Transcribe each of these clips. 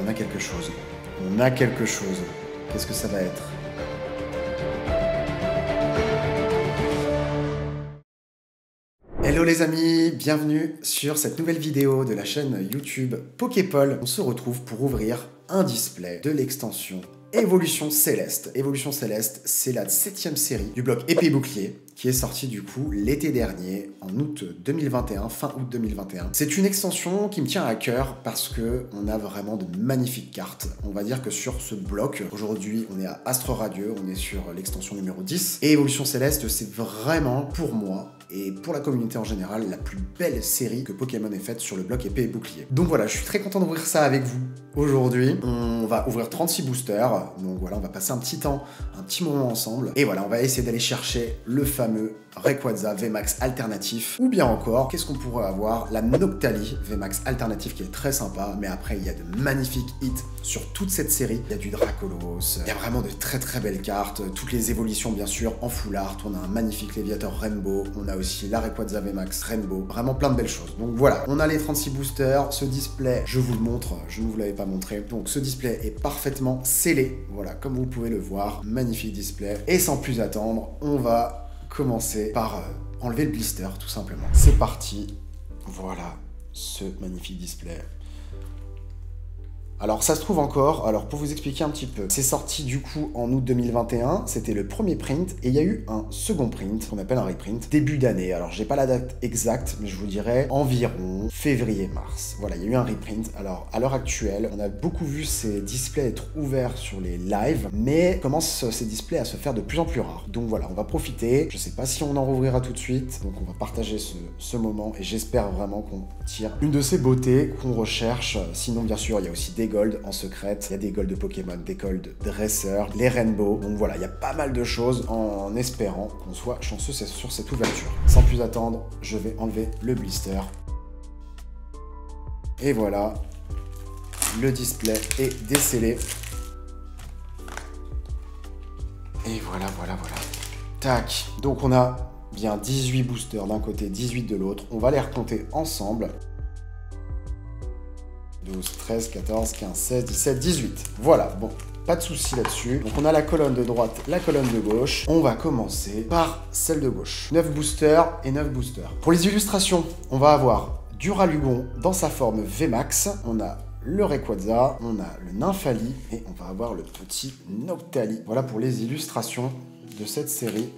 on a quelque chose. On a quelque chose. Qu'est-ce que ça va être? Hello les amis, bienvenue sur cette nouvelle vidéo de la chaîne YouTube Poképole. On se retrouve pour ouvrir un display de l'extension Évolution Céleste. Évolution Céleste, c'est la 7e série du bloc Épée et Bouclier qui est sortie du coup l'été dernier, en août 2021, fin août 2021. C'est une extension qui me tient à cœur parce que on a vraiment de magnifiques cartes. On va dire que sur ce bloc, aujourd'hui on est à Astre Radieux, on est sur l'extension numéro 10. Et Évolution Céleste, c'est vraiment pour moi et pour la communauté en général, la plus belle série que Pokémon ait faite sur le bloc Épée et Bouclier. Donc voilà, je suis très content d'ouvrir ça avec vous aujourd'hui. On va ouvrir 36 boosters, donc voilà, on va passer un petit temps, un petit moment ensemble. Et voilà, on va essayer d'aller chercher le fameux Rayquaza VMAX alternatif. Ou bien encore, qu'est-ce qu'on pourrait avoir? La Noctali VMAX alternatif qui est très sympa, mais après il y a de magnifiques hits sur toute cette série. Il y a du Dracolos, il y a vraiment de très très belles cartes, toutes les évolutions bien sûr en full art. On a un magnifique Léviator Rainbow, on a aussi la Rayquaza VMAX Rainbow, vraiment plein de belles choses. Donc voilà, on a les 36 boosters, ce display, je vous le montre, je ne vous l'avais pas montré. Donc ce display est parfaitement scellé, voilà, comme vous pouvez le voir, magnifique display. Et sans plus attendre, on va commencer par enlever le blister tout simplement. C'est parti, voilà ce magnifique display. Alors ça se trouve encore, alors pour vous expliquer un petit peu, c'est sorti du coup en août 2021, c'était le premier print, et il y a eu un second print, qu'on appelle un reprint, début d'année. Alors j'ai pas la date exacte, mais je vous dirais environ février-mars. Voilà, il y a eu un reprint. Alors à l'heure actuelle, on a beaucoup vu ces displays être ouverts sur les lives, mais commencent ces displays à se faire de plus en plus rares. Donc voilà, on va profiter, je sais pas si on en rouvrira tout de suite, donc on va partager ce moment, et j'espère vraiment qu'on tire une de ces beautés qu'on recherche. Sinon bien sûr, il y a aussi des gold en secrète, il y a des gold de Pokémon, des gold dresseurs, les rainbow. Donc voilà, il y a pas mal de choses en espérant qu'on soit chanceux sur cette ouverture. Sans plus attendre, je vais enlever le blister. Et voilà, le display est décellé. Et voilà. Tac. Donc on a bien 18 boosters d'un côté, 18 de l'autre. On va les recompter ensemble. 12, 13, 14, 15, 16, 17, 18. Voilà, bon, pas de souci là-dessus. Donc on a la colonne de droite, la colonne de gauche. On va commencer par celle de gauche. 9 boosters et 9 boosters. Pour les illustrations, on va avoir Duralugon dans sa forme VMAX. On a le Rayquaza, on a le Nymphali et on va avoir le petit Noctali. Voilà pour les illustrations de cette série.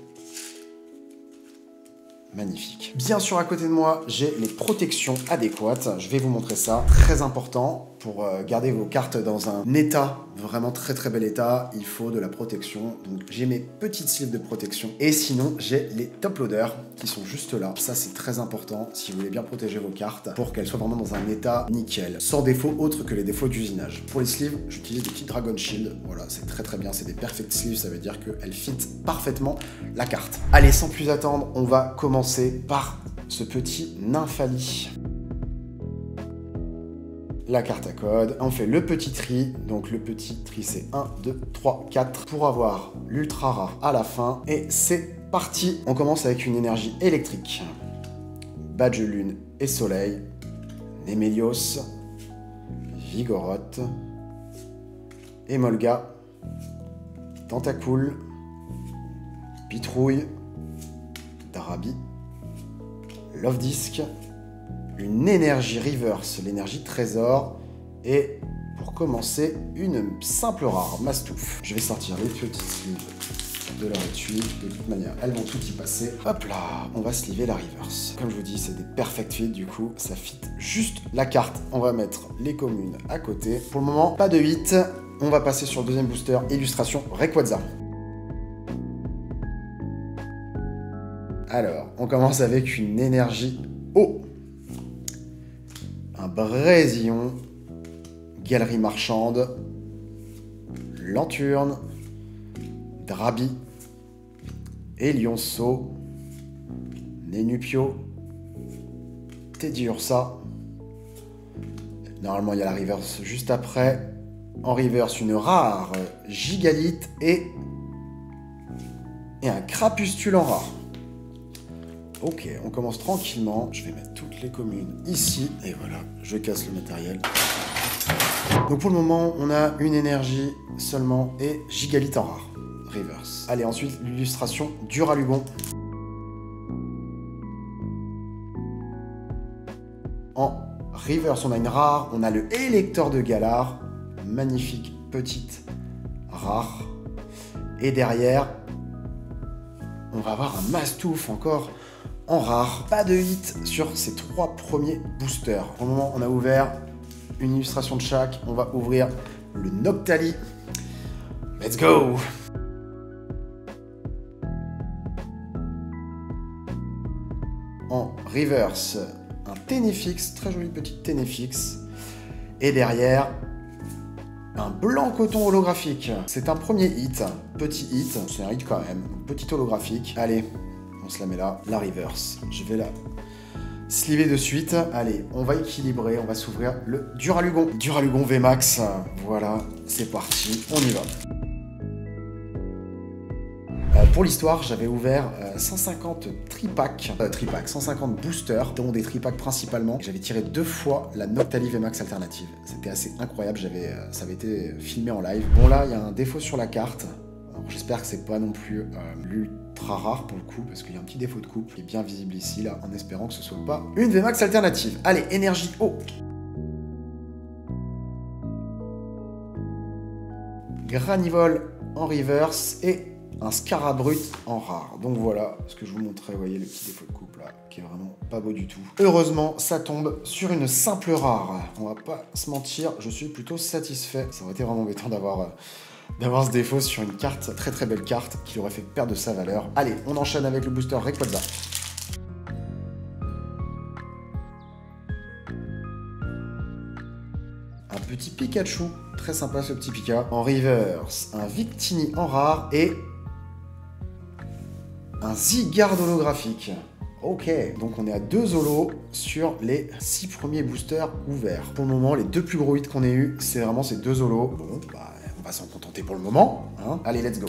Magnifique. Bien sûr, à côté de moi, j'ai les protections adéquates. Je vais vous montrer ça. Très important pour garder vos cartes dans un état, vraiment très très bel état. Il faut de la protection. Donc j'ai mes petites sleeves de protection. Et sinon, j'ai les top loaders qui sont juste là. Ça, c'est très important si vous voulez bien protéger vos cartes pour qu'elles soient vraiment dans un état nickel, sans défaut autre que les défauts d'usinage. Pour les sleeves, j'utilise des petits Dragon Shield. Voilà, c'est très très bien. C'est des perfect sleeves. Ça veut dire qu'elles fit parfaitement la carte. Allez, sans plus attendre, on va commencer par ce petit Nymphali. La carte à code, on fait le petit tri, donc le petit tri c'est 1, 2, 3, 4 pour avoir l'ultra rare à la fin, et c'est parti. On commence avec une énergie électrique, Badge Lune et Soleil, Némélios, Vigoroth, Emolga, Tentacool, Pitrouille, Drabi, Love Disc, une énergie reverse, l'énergie trésor, et pour commencer, une simple rare, Mastouf. Je vais sortir les petites sleeves de leur étui, de toute manière, elles vont tout y passer. Hop là, on va sleever la reverse. Comme je vous dis, c'est des perfect fit, du coup, ça fit juste la carte. On va mettre les communes à côté. Pour le moment, pas de 8. On va passer sur le deuxième booster, illustration Rayquaza. Alors, on commence avec une énergie eau. Un Brésillion, Galerie Marchande, Lanturne, Drabi, Elionceau, Nénupio, Teddiursa. Normalement, il y a la reverse juste après. En reverse, une rare Gigalith et un Crapustule en rare. Ok, on commence tranquillement. Je vais mettre toutes les communes ici. Et voilà, je casse le matériel. Donc pour le moment, on a une énergie seulement et gigalith en rare. Reverse. Allez, ensuite, l'illustration Duralugon. En reverse, on a une rare, on a le électeur de Galar. Magnifique petite rare. Et derrière, on va avoir un Mastouf encore en rare. Pas de hit sur ces 3 premiers boosters. Pour le moment, on a ouvert une illustration de chaque. On va ouvrir le Noctali. Let's go! En reverse, un Ténéfix, très jolie petite Ténéfix. Et derrière, un blanc coton holographique. C'est un premier hit, petit hit, c'est un hit quand même, petit holographique. Allez, on se la met là, la reverse. Je vais la sliver de suite. Allez, on va équilibrer, on va s'ouvrir le Duralugon. Duralugon VMAX, voilà, c'est parti, on y va. Pour l'histoire, j'avais ouvert 150 tripacks, 150 boosters, dont des tripacks principalement. J'avais tiré 2 fois la Noctali VMAX alternative. C'était assez incroyable, ça avait été filmé en live. Bon là, il y a un défaut sur la carte. J'espère que c'est pas non plus l'ultra rare pour le coup, parce qu'il y a un petit défaut de coupe qui est bien visible ici, là, en espérant que ce soit pas une VMAX alternative. Allez, énergie haut. Granivol en reverse et un Scarabrut en rare. Donc voilà ce que je vous montrais, vous voyez le petit défaut de coupe là, qui est vraiment pas beau du tout. Heureusement, ça tombe sur une simple rare. On va pas se mentir, je suis plutôt satisfait. Ça aurait été vraiment embêtant d'avoir ce défaut sur une carte, très très belle carte, qui aurait fait perdre de sa valeur. Allez, on enchaîne avec le booster Rayquaza. Un petit Pikachu, très sympa ce petit Pika. En reverse, un Victini en rare et un Zygarde holographique. Ok, donc on est à 2 holos sur les 6 premiers boosters ouverts. Pour le moment, les 2 plus gros hits qu'on ait eu, c'est vraiment ces 2 holos. Bon, bah, on va s'en contenter pour le moment. Hein. Allez, let's go.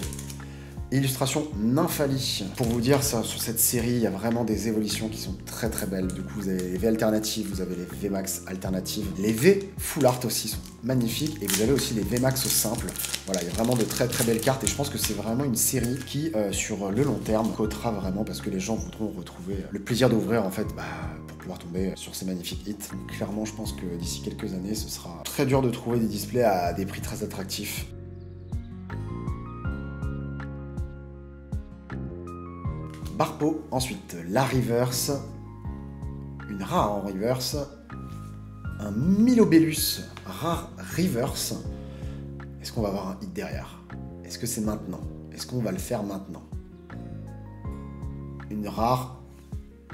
Illustration Nymphali. Pour vous dire, ça, sur cette série, il y a vraiment des évolutions qui sont très très belles. Du coup, vous avez les V alternatives, vous avez les VMAX alternatives. Les V full art aussi sont magnifiques. Et vous avez aussi les VMAX simples. Voilà, il y a vraiment de très très belles cartes. Et je pense que c'est vraiment une série qui, sur le long terme, cotera vraiment parce que les gens voudront retrouver le plaisir d'ouvrir, en fait, pour pouvoir tomber sur ces magnifiques hits. Donc, clairement, je pense que d'ici quelques années, ce sera très dur de trouver des displays à des prix très attractifs. Barpo, ensuite la reverse, une rare en reverse, un Milobellus rare reverse. Est-ce qu'on va avoir un hit derrière? Est-ce que c'est maintenant? Est-ce qu'on va le faire maintenant? Une rare,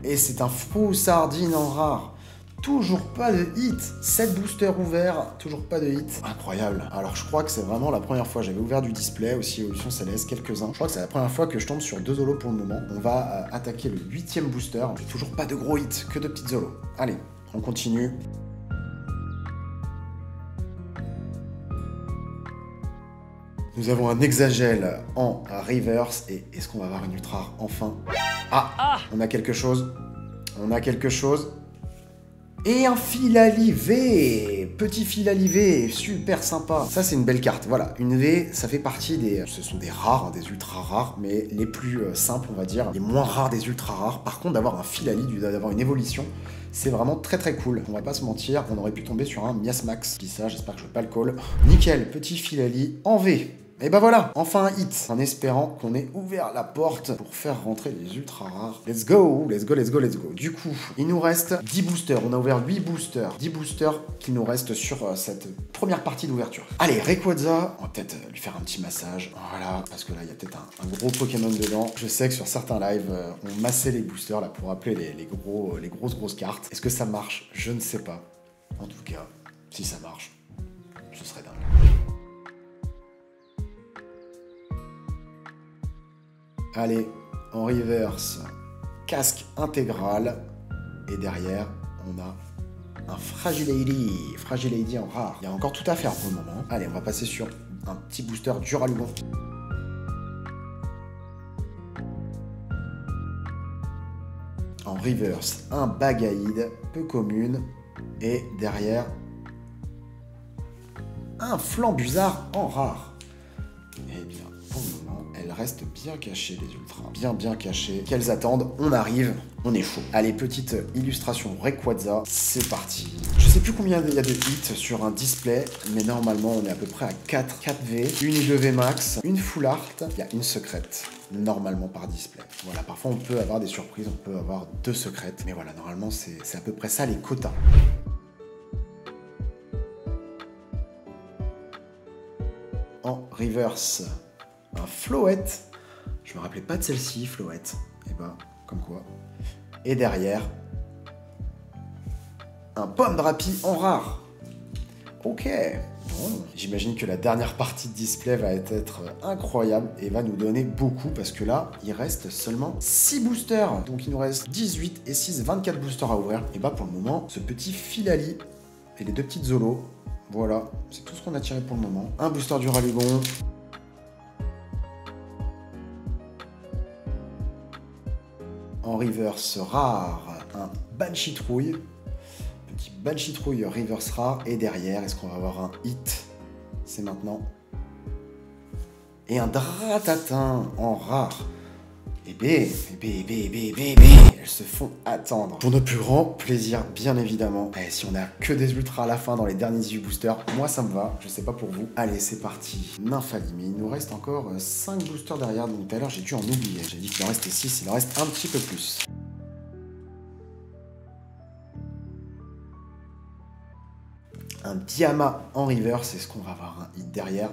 et c'est un faux sardine en rare. Toujours pas de hit. 7 boosters ouverts, toujours pas de hit. Incroyable. Alors je crois que c'est vraiment la première fois. J'avais ouvert du display, aussi Évolution Céleste, quelques-uns. Je crois que c'est la première fois que je tombe sur 2 holos pour le moment. On va attaquer le 8e booster. Toujours pas de gros hits, que de petites holos. Allez, on continue. Nous avons un Hexagel en reverse. Et est-ce qu'on va avoir une ultra rare enfin? Ah, on a quelque chose. On a quelque chose. Et un Filali V, petit Filali V, super sympa. Ça, c'est une belle carte. Voilà, une V, ça fait partie des... Ce sont des rares, hein, des ultra rares, mais les plus simples, on va dire. Les moins rares des ultra rares. Par contre, d'avoir un Filali, d'avoir une évolution, c'est vraiment très très cool. On va pas se mentir, on aurait pu tomber sur un Miasmax. Je dis ça, j'espère que je vais pas le call. Nickel, petit Filali en V. Et bah voilà, enfin un hit, en espérant qu'on ait ouvert la porte pour faire rentrer les ultra rares. Let's go, let's go, let's go, let's go. Du coup, il nous reste 10 boosters, on a ouvert 8 boosters. 10 boosters qui nous restent sur cette première partie d'ouverture. Allez, Rayquaza, on va peut-être lui faire un petit massage. Voilà, parce que là, il y a peut-être un gros Pokémon dedans. Je sais que sur certains lives, on massait les boosters là pour appeler les grosses cartes. Est-ce que ça marche? Je ne sais pas. En tout cas, si ça marche, ce serait dingue. Allez, en reverse, casque intégral. Et derrière, on a un Fragilady en rare. Il y a encore tout à faire pour le moment. Allez, on va passer sur un petit booster Duralugon. En reverse, un Bagaïd, peu commune. Et derrière, un Flambusard en rare. Eh bien, pour le moment, elles restent bien cachées, les ultras. Bien cachées. Qu'elles attendent, on arrive, on est chaud. Allez, petite illustration Rayquaza, c'est parti. Je sais plus combien il y a de hits sur un display, mais normalement, on est à peu près à 4V, une ou 2V max, une full art, il y a une secrète. Normalement par display. Voilà, parfois on peut avoir des surprises, on peut avoir 2 secrètes, mais voilà, normalement c'est à peu près ça les quotas. En reverse, un Floette. Je me rappelais pas de celle-ci, Floette. Et ben, comme quoi. Et derrière, un Pomme Drapi en rare. Ok. Bon, j'imagine que la dernière partie de display va être incroyable et va nous donner beaucoup parce que là, il reste seulement 6 boosters. Donc il nous reste 18 et 6, 24 boosters à ouvrir. Et bah pour le moment, ce petit Filali et les 2 petites Zolos, voilà, c'est tout ce qu'on a tiré pour le moment. Un booster du Rallygon. En reverse rare, un Banchitrouille. Petit Banchitrouille reverse rare. Et derrière, est-ce qu'on va avoir un hit? C'est maintenant. Et un Dratatin en rare. Elles se font attendre. Pour notre plus grand plaisir, bien évidemment. Et si on a que des ultras à la fin dans les derniers 18 boosters, moi ça me va, je sais pas pour vous. Allez, c'est parti. Nymphali, il nous reste encore 5 boosters derrière, donc tout à l'heure j'ai dû en oublier. J'ai dit qu'il en restait 6, il en reste un petit peu plus. Un Diama en reverse, est-ce qu'on va avoir un hit derrière?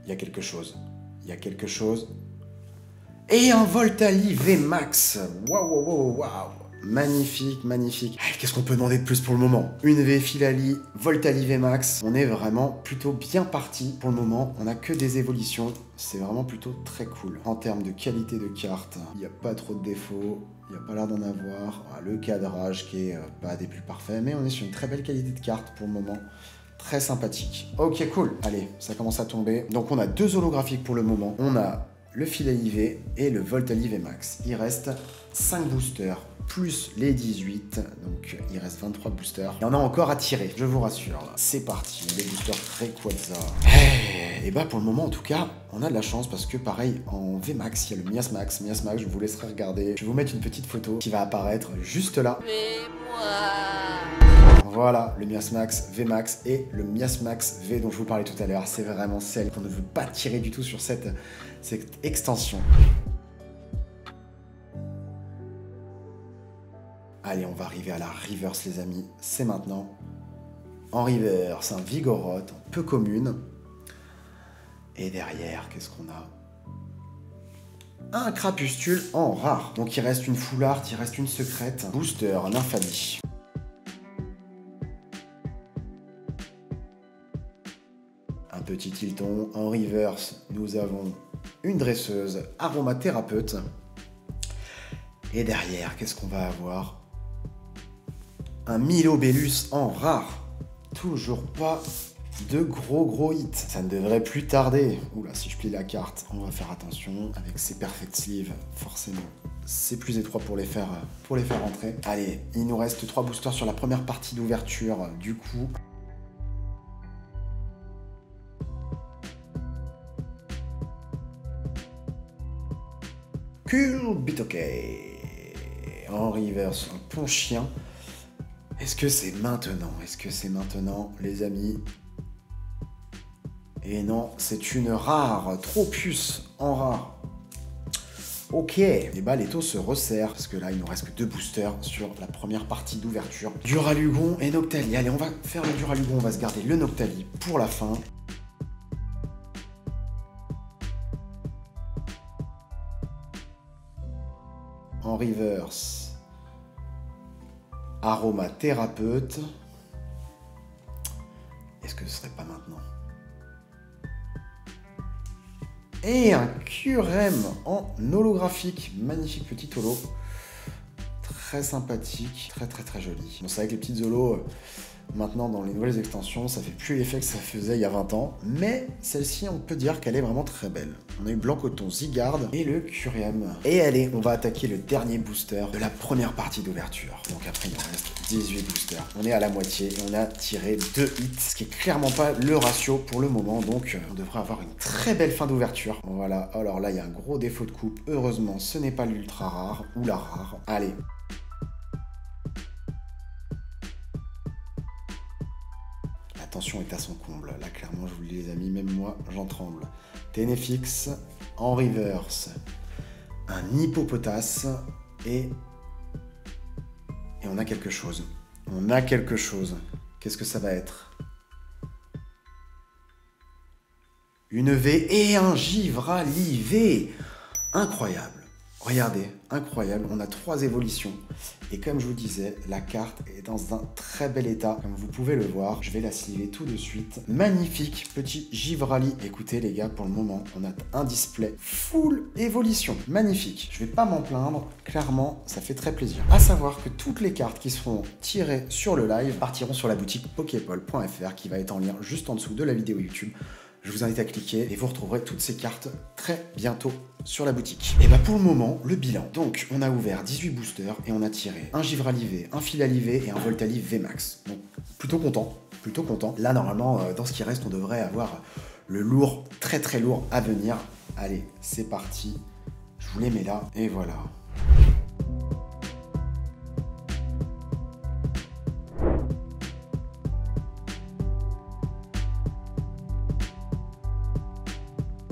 Il y a quelque chose. Il y a quelque chose. Et un Voltali VMAX. Waouh. Magnifique. Qu'est-ce qu'on peut demander de plus pour le moment? Une V Filali, Voltali VMAX. On est vraiment plutôt bien parti pour le moment. On n'a que des évolutions. C'est vraiment plutôt très cool. En termes de qualité de carte, il n'y a pas trop de défauts. Il n'y a pas l'air d'en avoir. Le cadrage qui est pas des plus parfaits. Mais on est sur une très belle qualité de carte pour le moment. Très sympathique. Ok, cool. Allez, ça commence à tomber. Donc on a 2 holographiques pour le moment. On a le Filali V et le Voltali VMAX. Il reste 5 boosters, plus les 18, donc il reste 23 boosters. Il y en a encore à tirer, je vous rassure. C'est parti, les boosters Rayquaza. Et bah pour le moment en tout cas, on a de la chance parce que pareil, en VMAX, il y a le Miasmax. Miasmax, je vous laisserai regarder. Je vais vous mettre une petite photo qui va apparaître juste là. Voilà, le Miasmax VMAX et le Miasmax V dont je vous parlais tout à l'heure. C'est vraiment celle qu'on ne veut pas tirer du tout sur cette extension. Allez, on va arriver à la reverse, les amis. C'est maintenant. En reverse, un Vigoroth, peu commune. Et derrière, qu'est-ce qu'on a? Un Crapustule en rare. Donc il reste une full art, il reste une secrète. Booster, un Nymphali. Un petit Tilton. En reverse, nous avons une dresseuse, aromathérapeute. Et derrière, qu'est-ce qu'on va avoir? Un Milobellus en rare. Toujours pas de gros hits. Ça ne devrait plus tarder. Oula, si je plie la carte, on va faire attention. Avec ces perfect sleeves, forcément, c'est plus étroit pour les faire rentrer. Allez, il nous reste 3 boosters sur la première partie d'ouverture. Du coup, Kulbitoke. En reverse, un Ponchien. Est-ce que c'est maintenant? Est-ce que c'est maintenant, les amis? Et non, c'est une rare. Tropius en rare. Ok. Et bah, les taux se resserrent. Parce que là, il nous reste que 2 boosters sur la première partie d'ouverture. Duralugon et Noctali. Allez, on va faire le Duralugon. On va se garder le Noctali pour la fin. En reverse. Aromathérapeute. Est-ce que ce serait pas maintenant? Et un Curem en holographique. Magnifique petit holo. Très sympathique. Très joli. Bon, c'est vrai que les petites holos, Maintenant, dans les nouvelles extensions, ça fait plus l'effet que ça faisait il y a 20 ans, mais celle-ci, on peut dire qu'elle est vraiment très belle. On a eu Blanc Coton, Zygarde et le Curium. Et allez, on va attaquer le dernier booster de la première partie d'ouverture. Donc après, il nous reste 18 boosters. On est à la moitié et on a tiré 2 hits, ce qui est clairement pas le ratio pour le moment, donc on devrait avoir une très belle fin d'ouverture. Voilà, alors là, il y a un gros défaut de coupe. Heureusement, ce n'est pas l'ultra rare ou la rare. Allez. La tension est à son comble. Là, clairement, je vous le dis, les amis, même moi, j'en tremble. Ténéfix en reverse. Un hippopotas et on a quelque chose. On a quelque chose. Qu'est-ce que ça va être? Une V et un Givrali V. Incroyable. Regardez, incroyable. On a 3 évolutions. Et comme je vous disais, la carte est dans un très bel état. Comme vous pouvez le voir, je vais la sliver tout de suite. Magnifique petit Givrali. Écoutez les gars, pour le moment, on a un display full évolution. Magnifique. Je vais pas m'en plaindre. Clairement, ça fait très plaisir. À savoir que toutes les cartes qui seront tirées sur le live partiront sur la boutique poképol.fr qui va être en lien juste en dessous de la vidéo YouTube. Je vous invite à cliquer et vous retrouverez toutes ces cartes très bientôt sur la boutique. Et bah pour le moment, le bilan. Donc on a ouvert 18 boosters et on a tiré un Givrali V, un Filali V et un Voltali V Max. Donc plutôt content, plutôt content. Là normalement, dans ce qui reste, on devrait avoir le lourd, très très lourd à venir. Allez, c'est parti. Je vous les mets là et voilà.